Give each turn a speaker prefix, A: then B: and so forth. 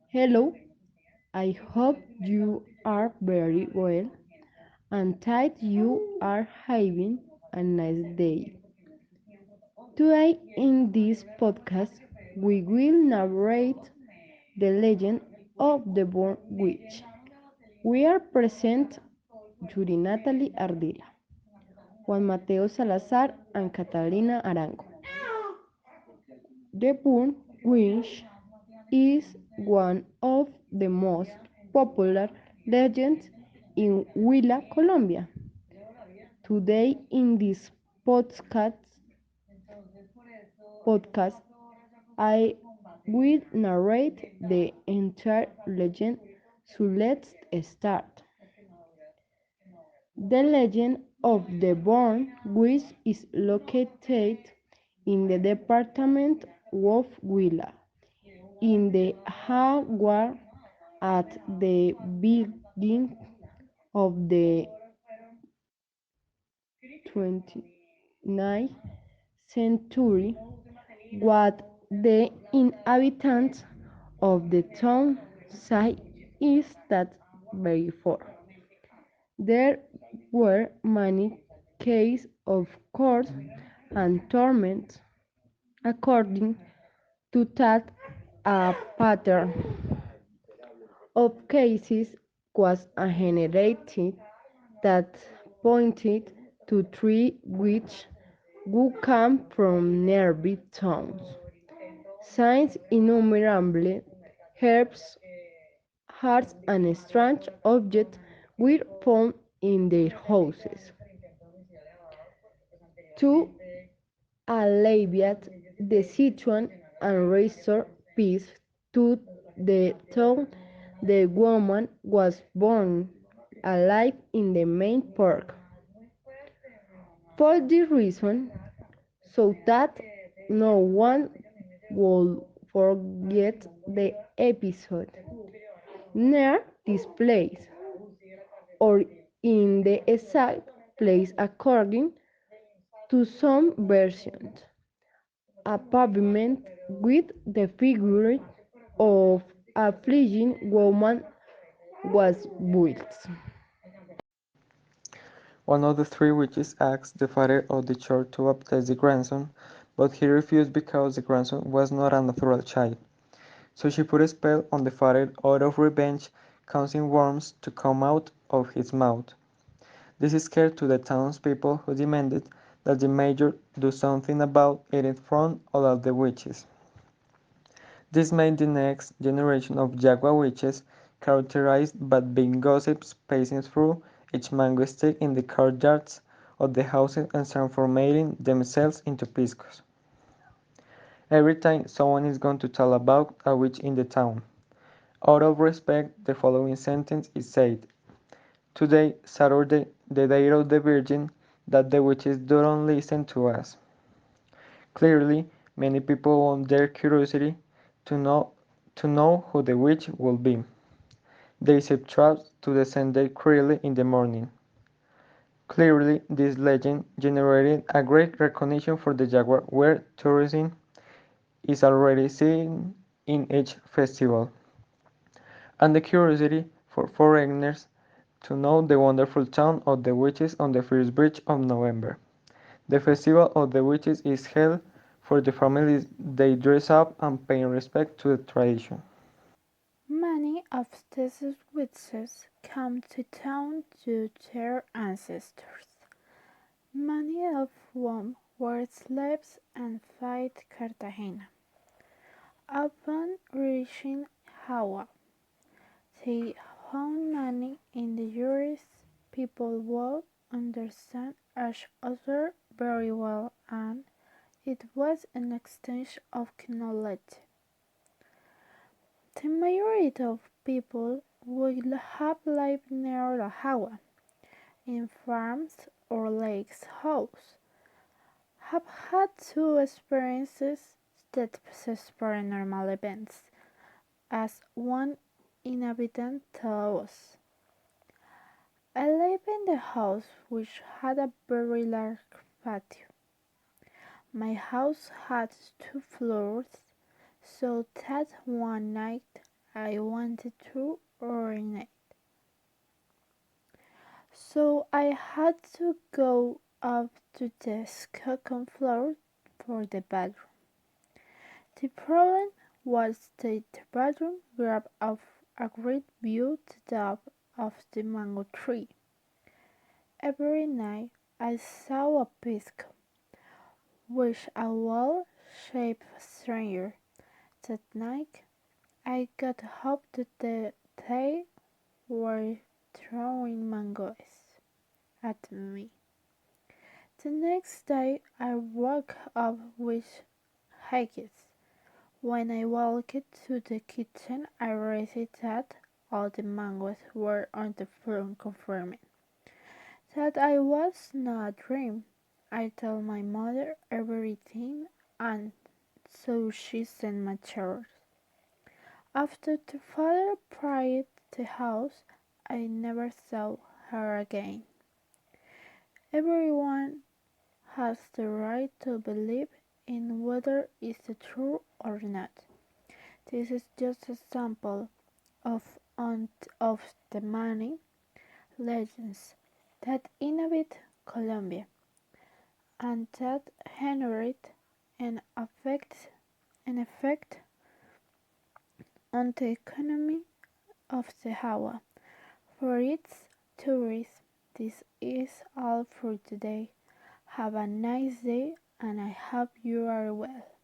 A: Hello, I hope you are very well and that you are having a nice day. Today, in this podcast, we will narrate the legend of the born witch. We are present Yuri Natalie Ardila, Juan Mateo Salazar, and Catalina Arango. The born witch is one of the most popular legends in Huila, Colombia. Today in this podcast I will narrate the entire legend. So let's start. The legend of the Born Witch is located in the department of Huila, in the Jaguar at the beginning of the 29th century. What the inhabitants of the town say is that before there were many cases of curse and torment. According to that, a pattern of cases was generated that pointed to three which who come from nearby towns. Signs innumerable, herbs, hearts, and strange objects were found in their houses. To alleviate the situation and restore peace to the town, the woman was born alive in the main park. For this reason, so that no one would forget the episode. Near this place, or in the exact place according to some versions, a pavement with the figure of a fleeing woman was built.
B: One of the three witches asked the father of the child to baptize the grandson, but he refused because the grandson was not a natural child. So she put a spell on the father out of revenge, causing worms to come out of his mouth. This scared to the townspeople who demanded that the major do something about it in front of all the witches. This made the next generation of Jaguar witches characterized by being gossips passing through each mango stick in the courtyards of the houses and transforming themselves into piscos. Every time someone is going to tell about a witch in the town. Out of respect, the following sentence is said: Today, Saturday, the day of the Virgin, that the witches don't listen to us. Clearly, many people want their curiosity to know to know who the witch will be. They set traps to descend their clearly in the morning. Clearly, this legend generated a great recognition for the Jaguar, where tourism is already seen in each festival, and the curiosity for foreigners to know the wonderful town of the witches on the first bridge of November. The Festival of the Witches is held for the families. They dress up and pay respect to the tradition.
C: Many of these witches come to town to their ancestors, many of whom were slaves and fled Cartagena. Upon reaching Hawa, they found many injuries. People would understand each other very well, and it was an exchange of knowledge. The majority of people would have lived near the Hawa, in farms or lakes houses, have had two experiences that possess paranormal events, as one inhabitant tells us. I lived in the house which had a very large patio. My house had two floors, so that one night I wanted to urinate. So I had to go up to the second floor for the bathroom. The problem was that the bathroom grabbed off a great view to the top of the mango tree. Every night I saw a pisco, which a well-shaped stranger. That night I got hope that they were throwing mangoes at me. The next day I woke up with headaches. When I walked to the kitchen, I realized that all the mangoes were on the floor, confirming that I was not a dream. I told my mother everything, and so she sent my chairs. After the father pried the house, I never saw her again. Everyone has the right to believe in whether it's true or not. This is just a sample of the many legends that inhabit Colombia and that generate an effect on the economy of the Hawa. For its tourists, this is all for today. Have a nice day and I hope you are well.